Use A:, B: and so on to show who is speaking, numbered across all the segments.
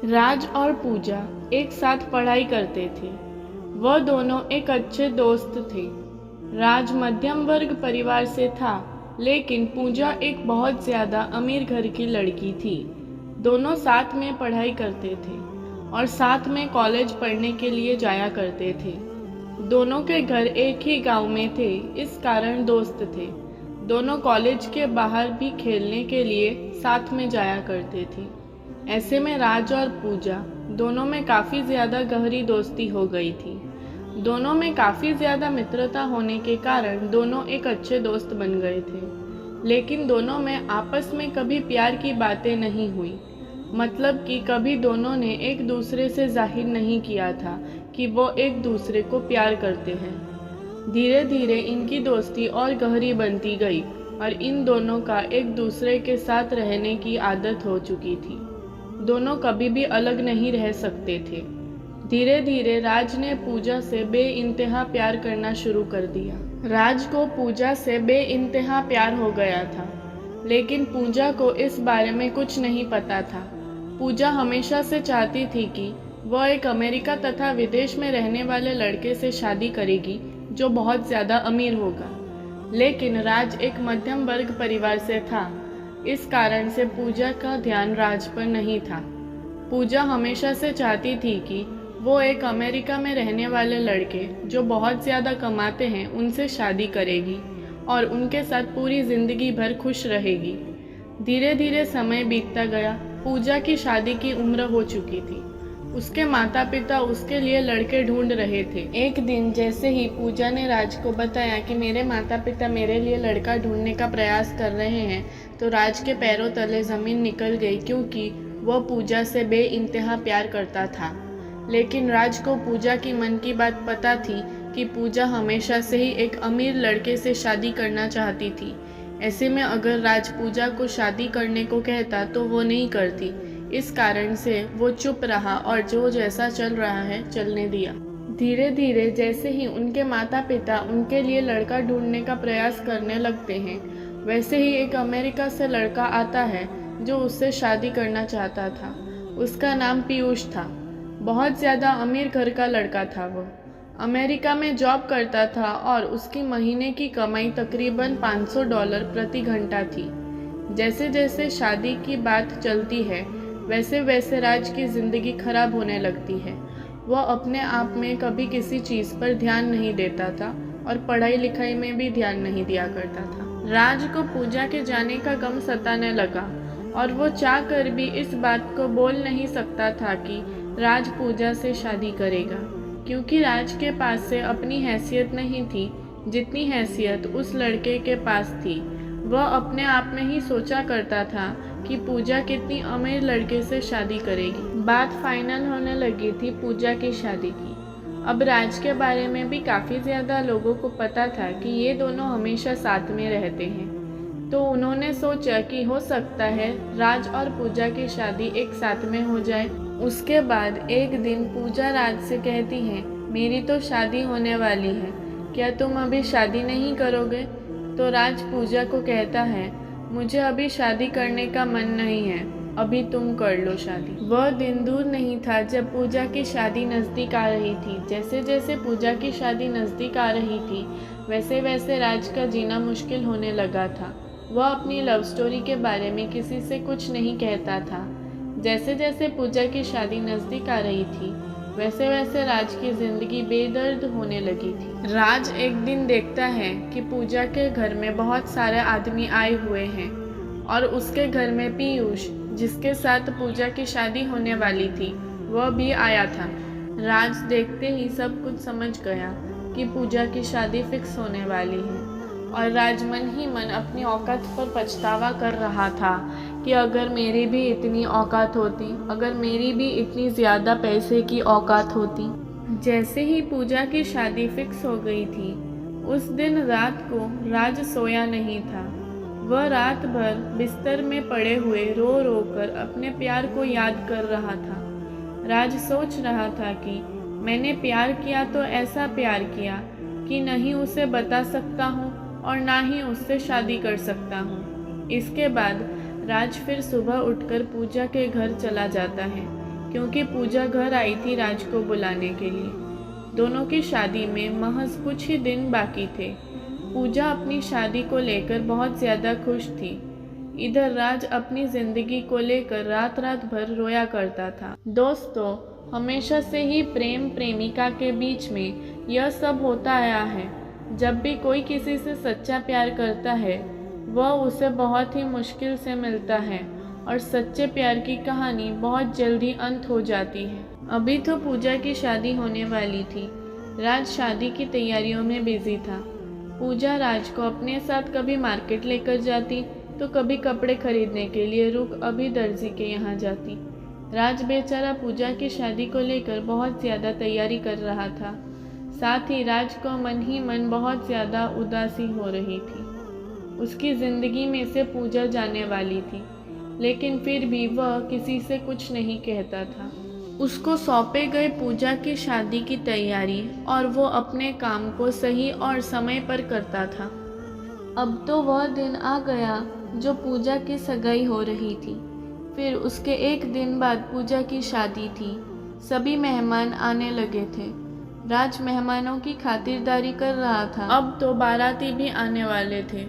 A: राज और पूजा एक साथ पढ़ाई करते थे। वह दोनों एक अच्छे दोस्त थे। राज मध्यम वर्ग परिवार से था, लेकिन पूजा एक बहुत ज़्यादा अमीर घर की लड़की थी। दोनों साथ में पढ़ाई करते थे और साथ में कॉलेज पढ़ने के लिए जाया करते थे। दोनों के घर एक ही गांव में थे, इस कारण दोस्त थे। दोनों कॉलेज के बाहर भी खेलने के लिए साथ में जाया करते थे। ऐसे में राज और पूजा दोनों में काफ़ी ज़्यादा गहरी दोस्ती हो गई थी। दोनों में काफ़ी ज़्यादा मित्रता होने के कारण दोनों एक अच्छे दोस्त बन गए थे। लेकिन दोनों में आपस में कभी प्यार की बातें नहीं हुई। मतलब कि कभी दोनों ने एक दूसरे से जाहिर नहीं किया था कि वो एक दूसरे को प्यार करते हैं। धीरे धीरे इनकी दोस्ती और गहरी बनती गई और इन दोनों का एक दूसरे के साथ रहने की आदत हो चुकी थी। दोनों कभी भी अलग नहीं रह सकते थे। धीरे धीरे राज ने पूजा से बेइंतहा प्यार करना शुरू कर दिया। राज को पूजा से बेइंतहा प्यार हो गया था, लेकिन पूजा को इस बारे में कुछ नहीं पता था। पूजा हमेशा से चाहती थी कि वह एक अमेरिका तथा विदेश में रहने वाले लड़के से शादी करेगी जो बहुत ज़्यादा अमीर होगा। लेकिन राज एक मध्यम वर्ग परिवार से था, इस कारण से पूजा का ध्यान राज पर नहीं था। पूजा हमेशा से चाहती थी कि वो एक अमेरिका में रहने वाले लड़के जो बहुत ज़्यादा कमाते हैं उनसे शादी करेगी और उनके साथ पूरी ज़िंदगी भर खुश रहेगी। धीरे धीरे समय बीतता गया। पूजा की शादी की उम्र हो चुकी थी। उसके माता पिता उसके लिए लड़के ढूंढ रहे थे। एक दिन जैसे ही पूजा ने राज को बताया कि मेरे माता पिता मेरे लिए लड़का ढूंढने का प्रयास कर रहे हैं, तो राज के पैरों तले ज़मीन निकल गई, क्योंकि वह पूजा से बेइंतहा प्यार करता था। लेकिन राज को पूजा की मन की बात पता थी कि पूजा हमेशा से ही एक अमीर लड़के से शादी करना चाहती थी। ऐसे में अगर राज पूजा को शादी करने को कहता तो वो नहीं करती। इस कारण से वो चुप रहा और जो जैसा चल रहा है चलने दिया। धीरे धीरे जैसे ही उनके माता पिता उनके लिए लड़का ढूंढने का प्रयास करने लगते हैं, वैसे ही एक अमेरिका से लड़का आता है जो उससे शादी करना चाहता था। उसका नाम पीयूष था। बहुत ज़्यादा अमीर घर का लड़का था। वो अमेरिका में जॉब करता था और उसकी महीने की कमाई तकरीबन $500 प्रति घंटा थी। जैसे जैसे शादी की बात चलती है, वैसे वैसे राज की ज़िंदगी खराब होने लगती है। वह अपने आप में कभी किसी चीज़ पर ध्यान नहीं देता था और पढ़ाई लिखाई में भी ध्यान नहीं दिया करता था। राज को पूजा के जाने का गम सताने लगा और वो चाह कर भी इस बात को बोल नहीं सकता था कि राज पूजा से शादी करेगा, क्योंकि राज के पास से अपनी हैसियत नहीं थी जितनी हैसियत उस लड़के के पास थी। वह अपने आप में ही सोचा करता था कि पूजा कितनी अमीर लड़के से शादी करेगी। बात फाइनल होने लगी थी पूजा की शादी की। अब राज के बारे में भी काफ़ी ज़्यादा लोगों को पता था कि ये दोनों हमेशा साथ में रहते हैं, तो उन्होंने सोचा कि हो सकता है राज और पूजा की शादी एक साथ में हो जाए। उसके बाद एक दिन पूजा राज से कहती है, मेरी तो शादी होने वाली है, क्या तुम अभी शादी नहीं करोगे? तो राज पूजा को कहता है, मुझे अभी शादी करने का मन नहीं है, अभी तुम कर लो शादी। वह दिन दूर नहीं था जब पूजा की शादी नज़दीक आ रही थी। जैसे जैसे पूजा की शादी नज़दीक आ रही थी, वैसे वैसे राज का जीना मुश्किल होने लगा था। वह अपनी लव स्टोरी के बारे में किसी से कुछ नहीं कहता था। जैसे जैसे पूजा की शादी नज़दीक आ रही थी, वैसे वैसे राज की ज़िंदगी बेदर्द होने लगी थी। राज एक दिन देखता है कि पूजा के घर में बहुत सारे आदमी आए हुए हैं और उसके घर में पीयूष, जिसके साथ पूजा की शादी होने वाली थी, वह भी आया था। राज देखते ही सब कुछ समझ गया कि पूजा की शादी फिक्स होने वाली है और राज मन ही मन अपनी औकात पर पछतावा कर रहा था कि अगर मेरी भी इतनी औकात होती, अगर मेरी भी इतनी ज़्यादा पैसे की औकात होती। जैसे ही पूजा की शादी फिक्स हो गई थी, उस दिन रात को राज सोया नहीं था। वह रात भर बिस्तर में पड़े हुए रो रो कर अपने प्यार को याद कर रहा था। राज सोच रहा था कि मैंने प्यार किया तो ऐसा प्यार किया कि नहीं उसे बता सकता हूँ और ना ही उससे शादी कर सकता हूँ। इसके बाद राज फिर सुबह उठकर पूजा के घर चला जाता है, क्योंकि पूजा घर आई थी राज को बुलाने के लिए। दोनों की शादी में महज कुछ ही दिन बाकी थे। पूजा अपनी शादी को लेकर बहुत ज़्यादा खुश थी। इधर राज अपनी ज़िंदगी को लेकर रात रात भर रोया करता था। दोस्तों, हमेशा से ही प्रेम प्रेमिका के बीच में यह सब होता आया है। जब भी कोई किसी से सच्चा प्यार करता है, वह उसे बहुत ही मुश्किल से मिलता है और सच्चे प्यार की कहानी बहुत जल्दी अंत हो जाती है। अभी तो पूजा की शादी होने वाली थी। राज शादी की तैयारियों में बिजी था। पूजा राज को अपने साथ कभी मार्केट लेकर जाती तो कभी कपड़े खरीदने के लिए रुक अभी दर्जी के यहाँ जाती। राज बेचारा पूजा की शादी को लेकर बहुत ज़्यादा तैयारी कर रहा था। साथ ही राज को मन ही मन बहुत ज़्यादा उदासी हो रही थी। उसकी ज़िंदगी में से पूजा जाने वाली थी, लेकिन फिर भी वह किसी से कुछ नहीं कहता था। उसको सौंपे गए पूजा की शादी की तैयारी और वो अपने काम को सही और समय पर करता था। अब तो वह दिन आ गया जो पूजा की सगाई हो रही थी। फिर उसके एक दिन बाद पूजा की शादी थी। सभी मेहमान आने लगे थे। राज मेहमानों की खातिरदारी कर रहा था। अब तो बाराती भी आने वाले थे।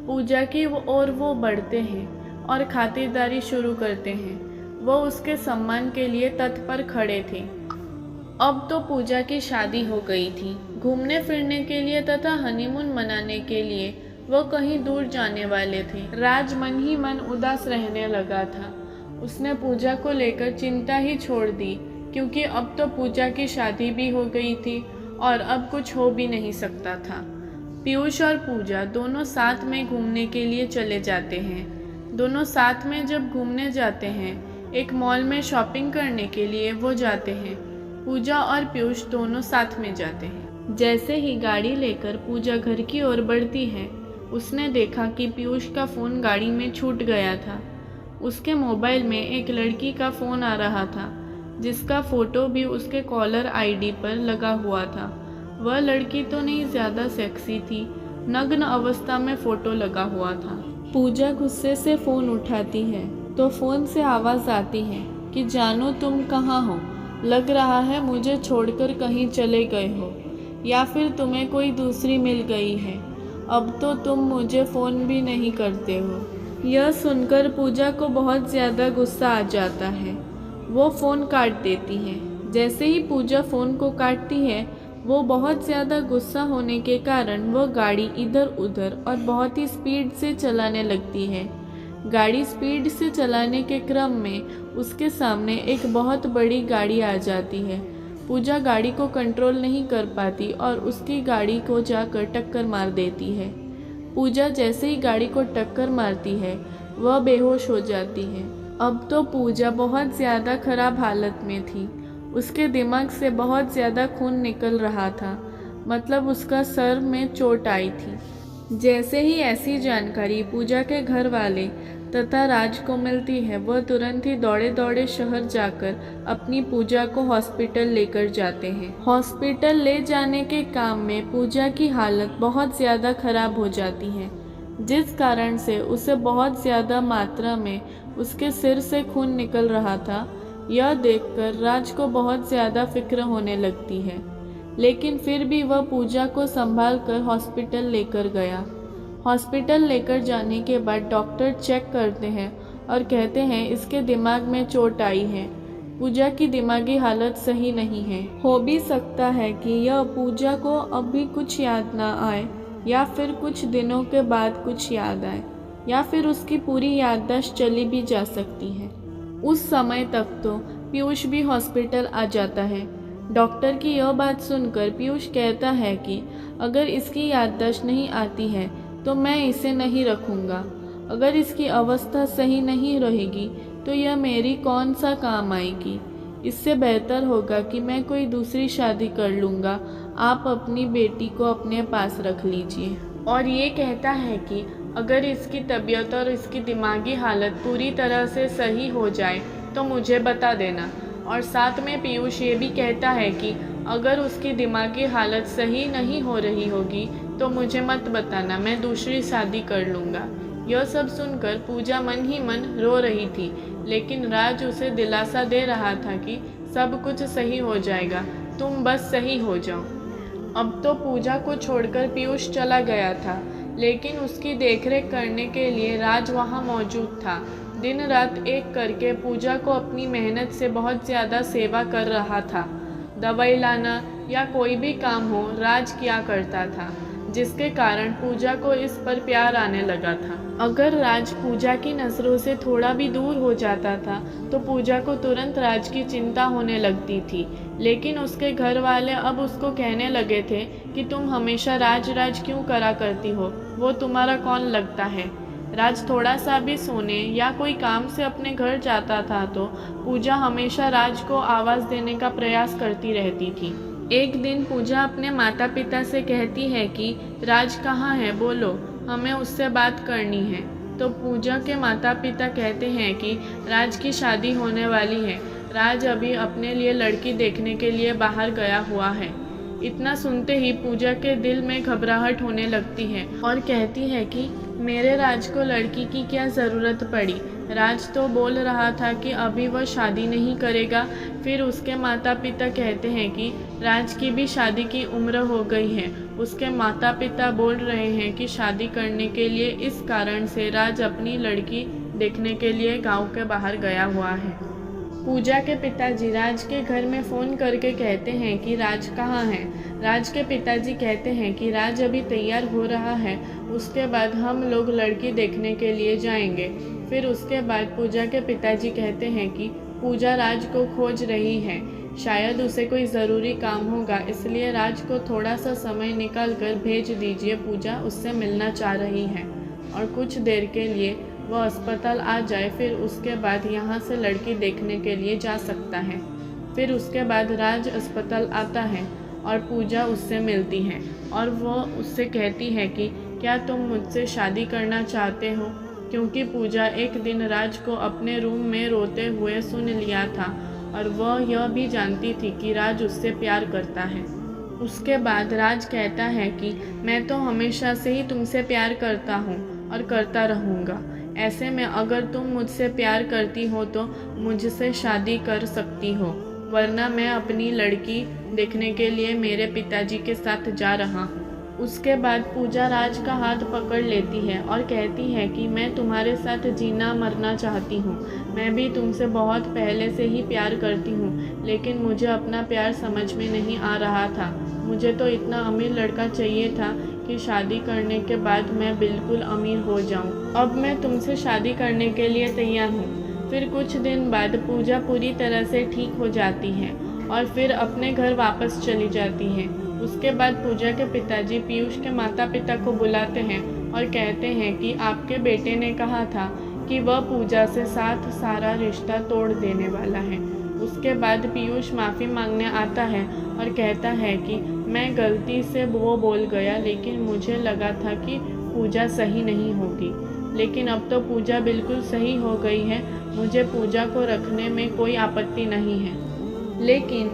A: पूजा की और वो बढ़ते हैं और खातिरदारी शुरू करते हैं। वो उसके सम्मान के लिए तत्पर खड़े थे। अब तो पूजा की शादी हो गई थी। घूमने फिरने के लिए तथा हनीमून मनाने के लिए वो कहीं दूर जाने वाले थे। राज मन ही मन उदास रहने लगा था। उसने पूजा को लेकर चिंता ही छोड़ दी, क्योंकि अब तो पूजा की शादी भी हो गई थी और अब कुछ हो भी नहीं सकता था। पीयूष और पूजा दोनों साथ में घूमने के लिए चले जाते हैं। दोनों साथ में जब घूमने जाते हैं, एक मॉल में शॉपिंग करने के लिए वो जाते हैं। पूजा और पीयूष दोनों साथ में जाते हैं। जैसे ही गाड़ी लेकर पूजा घर की ओर बढ़ती है, उसने देखा कि पीयूष का फ़ोन गाड़ी में छूट गया था। उसके मोबाइल में एक लड़की का फ़ोन आ रहा था, जिसका फ़ोटो भी उसके कॉलर आईडी पर लगा हुआ था। वह लड़की तो नहीं ज़्यादा सेक्सी थी, नग्न अवस्था में फ़ोटो लगा हुआ था। पूजा गुस्से से फ़ोन उठाती है तो फ़ोन से आवाज़ आती है कि जानू तुम कहाँ हो? लग रहा है मुझे छोड़कर कहीं चले गए हो, या फिर तुम्हें कोई दूसरी मिल गई है। अब तो तुम मुझे फ़ोन भी नहीं करते हो। यह सुनकर पूजा को बहुत ज़्यादा गुस्सा आ जाता है। वो फ़ोन काट देती है। जैसे ही पूजा फ़ोन को काटती है, वो बहुत ज़्यादा गुस्सा होने के कारण वो गाड़ी इधर उधर और बहुत ही स्पीड से चलाने लगती है। गाड़ी स्पीड से चलाने के क्रम में उसके सामने एक बहुत बड़ी गाड़ी आ जाती है। पूजा गाड़ी को कंट्रोल नहीं कर पाती और उसकी गाड़ी को जाकर टक्कर मार देती है। पूजा जैसे ही गाड़ी को टक्कर मारती है, वह बेहोश हो जाती है। अब तो पूजा बहुत ज़्यादा खराब हालत में थी। उसके दिमाग से बहुत ज़्यादा खून निकल रहा था, मतलब उसका सर में चोट आई थी। जैसे ही ऐसी जानकारी पूजा के घर वाले तथा राज को मिलती है, वह तुरंत ही दौड़े दौड़े शहर जाकर अपनी पूजा को हॉस्पिटल लेकर जाते हैं। हॉस्पिटल ले जाने के काम में पूजा की हालत बहुत ज़्यादा खराब हो जाती है, जिस कारण से उसे बहुत ज़्यादा मात्रा में उसके सिर से खून निकल रहा था। यह देखकर राज को बहुत ज़्यादा फिक्र होने लगती है, लेकिन फिर भी वह पूजा को संभाल कर हॉस्पिटल लेकर गया। हॉस्पिटल लेकर जाने के बाद डॉक्टर चेक करते हैं और कहते हैं इसके दिमाग में चोट आई है। पूजा की दिमागी हालत सही नहीं है। हो भी सकता है कि यह पूजा को अभी कुछ याद ना आए, या फिर कुछ दिनों के बाद कुछ याद आए, या फिर उसकी पूरी याददाश्त चली भी जा सकती है। उस समय तक तो पीयूष भी हॉस्पिटल आ जाता है। डॉक्टर की यह बात सुनकर पीयूष कहता है कि अगर इसकी याददाश्त नहीं आती है तो मैं इसे नहीं रखूँगा। अगर इसकी अवस्था सही नहीं रहेगी तो यह मेरी कौन सा काम आएगी। इससे बेहतर होगा कि मैं कोई दूसरी शादी कर लूँगा। आप अपनी बेटी को अपने पास रख लीजिए। और ये कहता है कि अगर इसकी तबीयत और इसकी दिमागी हालत पूरी तरह से सही हो जाए तो मुझे बता देना। और साथ में पीयूष ये भी कहता है कि अगर उसकी दिमागी हालत सही नहीं हो रही होगी तो मुझे मत बताना, मैं दूसरी शादी कर लूँगा। यह सब सुनकर पूजा मन ही मन रो रही थी लेकिन राज उसे दिलासा दे रहा था कि सब कुछ सही हो जाएगा, तुम बस सही हो जाओ। अब तो पूजा को छोड़कर पीयूष चला गया था, लेकिन उसकी देखरेख करने के लिए राज वहाँ मौजूद था। दिन रात एक करके पूजा को अपनी मेहनत से बहुत ज़्यादा सेवा कर रहा था। दवाई लाना या कोई भी काम हो राज किया करता था, जिसके कारण पूजा को इस पर प्यार आने लगा था। अगर राज पूजा की नज़रों से थोड़ा भी दूर हो जाता था तो पूजा को तुरंत राज की चिंता होने लगती थी। लेकिन उसके घर वाले अब उसको कहने लगे थे कि तुम हमेशा राज राज क्यों करा करती हो, वो तुम्हारा कौन लगता है। राज थोड़ा सा भी सोने या कोई काम से अपने घर जाता था तो पूजा हमेशा राज को आवाज़ देने का प्रयास करती रहती थी। एक दिन पूजा अपने माता पिता से कहती है कि राज कहाँ है, बोलो, हमें उससे बात करनी है। तो पूजा के माता पिता कहते हैं कि राज की शादी होने वाली है, राज अभी अपने लिए लड़की देखने के लिए बाहर गया हुआ है। इतना सुनते ही पूजा के दिल में घबराहट होने लगती है और कहती है कि मेरे राज को लड़की की क्या ज़रूरत पड़ी, राज तो बोल रहा था कि अभी वह शादी नहीं करेगा। फिर उसके माता पिता कहते हैं कि राज की भी शादी की उम्र हो गई है। उसके माता पिता बोल रहे हैं कि शादी करने के लिए इस कारण से राज अपनी लड़की देखने के लिए गांव के बाहर गया हुआ है। पूजा के पिताजी राज के घर में फ़ोन करके कहते हैं कि राज कहाँ है। राज के पिताजी कहते हैं कि राज अभी तैयार हो रहा है, उसके बाद हम लोग लड़की देखने के लिए जाएंगे। फिर उसके बाद पूजा के पिताजी कहते हैं कि पूजा राज को खोज रही है, शायद उसे कोई ज़रूरी काम होगा, इसलिए राज को थोड़ा सा समय निकाल कर भेज दीजिए, पूजा उससे मिलना चाह रही है और कुछ देर के लिए वह अस्पताल आ जाए, फिर उसके बाद यहाँ से लड़की देखने के लिए जा सकता है। फिर उसके बाद राज अस्पताल आता है और पूजा उससे मिलती है और वह उससे कहती है कि क्या तुम मुझसे शादी करना चाहते हो, क्योंकि पूजा एक दिन राज को अपने रूम में रोते हुए सुन लिया था और वह यह भी जानती थी कि राज उससे प्यार करता है। उसके बाद राज कहता है कि मैं तो हमेशा से ही तुमसे प्यार करता हूँ और करता रहूँगा। ऐसे में अगर तुम मुझसे प्यार करती हो तो मुझसे शादी कर सकती हो, वरना मैं अपनी लड़की देखने के लिए मेरे पिताजी के साथ जा रहा हूँ। उसके बाद पूजा राज का हाथ पकड़ लेती है और कहती है कि मैं तुम्हारे साथ जीना मरना चाहती हूँ। मैं भी तुमसे बहुत पहले से ही प्यार करती हूँ, लेकिन मुझे अपना प्यार समझ में नहीं आ रहा था। मुझे तो इतना अमीर लड़का चाहिए था कि शादी करने के बाद मैं बिल्कुल अमीर हो जाऊँ। अब मैं तुमसे शादी करने के लिए तैयार हूँ। फिर कुछ दिन बाद पूजा पूरी तरह से ठीक हो जाती है और फिर अपने घर वापस चली जाती है। उसके बाद पूजा के पिताजी पीयूष के माता पिता को बुलाते हैं और कहते हैं कि आपके बेटे ने कहा था कि वह पूजा से साथ सारा रिश्ता तोड़ देने वाला है। उसके बाद पीयूष माफ़ी मांगने आता है और कहता है कि मैं गलती से वो बोल गया, लेकिन मुझे लगा था कि पूजा सही नहीं होगी, लेकिन अब तो पूजा बिल्कुल सही हो गई है। मुझे पूजा को रखने में कोई आपत्ति नहीं है। लेकिन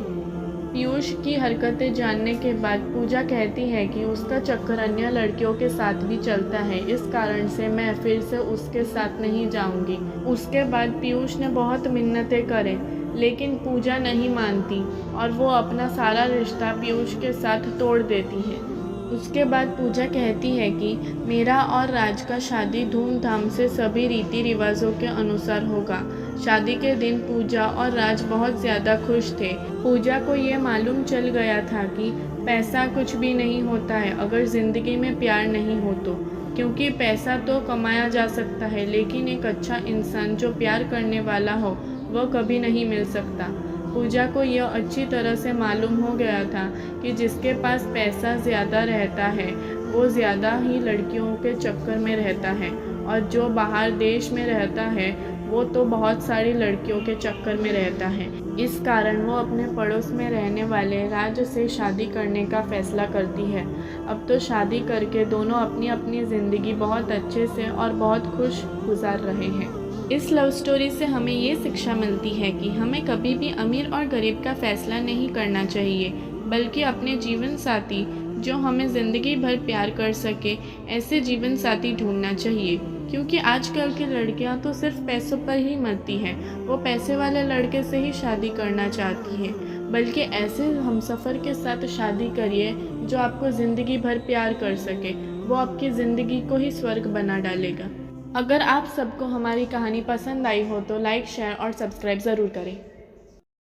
A: पीयूष की हरकतें जानने के बाद पूजा कहती है कि उसका चक्कर अन्य लड़कियों के साथ भी चलता है, इस कारण से मैं फिर से उसके साथ नहीं जाऊंगी। उसके बाद पीयूष ने बहुत मिन्नतें करें, लेकिन पूजा नहीं मानती और वो अपना सारा रिश्ता पीयूष के साथ तोड़ देती है। उसके बाद पूजा कहती है कि मेरा और राज का शादी धूमधाम से सभी रीति रिवाजों के अनुसार होगा। शादी के दिन पूजा और राज बहुत ज़्यादा खुश थे। पूजा को ये मालूम चल गया था कि पैसा कुछ भी नहीं होता है अगर ज़िंदगी में प्यार नहीं हो तो, क्योंकि पैसा तो कमाया जा सकता है, लेकिन एक अच्छा इंसान जो प्यार करने वाला हो वह कभी नहीं मिल सकता। पूजा को यह अच्छी तरह से मालूम हो गया था कि जिसके पास पैसा ज़्यादा रहता है वो ज़्यादा ही लड़कियों के चक्कर में रहता है, और जो बाहर देश में रहता है वो तो बहुत सारी लड़कियों के चक्कर में रहता है। इस कारण वो अपने पड़ोस में रहने वाले राज से शादी करने का फैसला करती है। अब तो शादी करके दोनों अपनी अपनी ज़िंदगी बहुत अच्छे से और बहुत खुश गुजार रहे हैं। इस लव स्टोरी से हमें ये शिक्षा मिलती है कि हमें कभी भी अमीर और गरीब का फैसला नहीं करना चाहिए, बल्कि अपने जीवन साथी जो हमें ज़िंदगी भर प्यार कर सके ऐसे जीवन साथी ढूंढना चाहिए, क्योंकि आजकल की लड़कियां तो सिर्फ पैसों पर ही मरती हैं। वो पैसे वाले लड़के से ही शादी करना चाहती हैं, बल्कि ऐसे हमसफ़र के साथ शादी करिए जो आपको ज़िंदगी भर प्यार कर सके। वो आपकी ज़िंदगी को ही स्वर्ग बना डालेगा। अगर आप सबको हमारी कहानी पसंद आई हो तो लाइक, शेयर और सब्सक्राइब ज़रूर करें।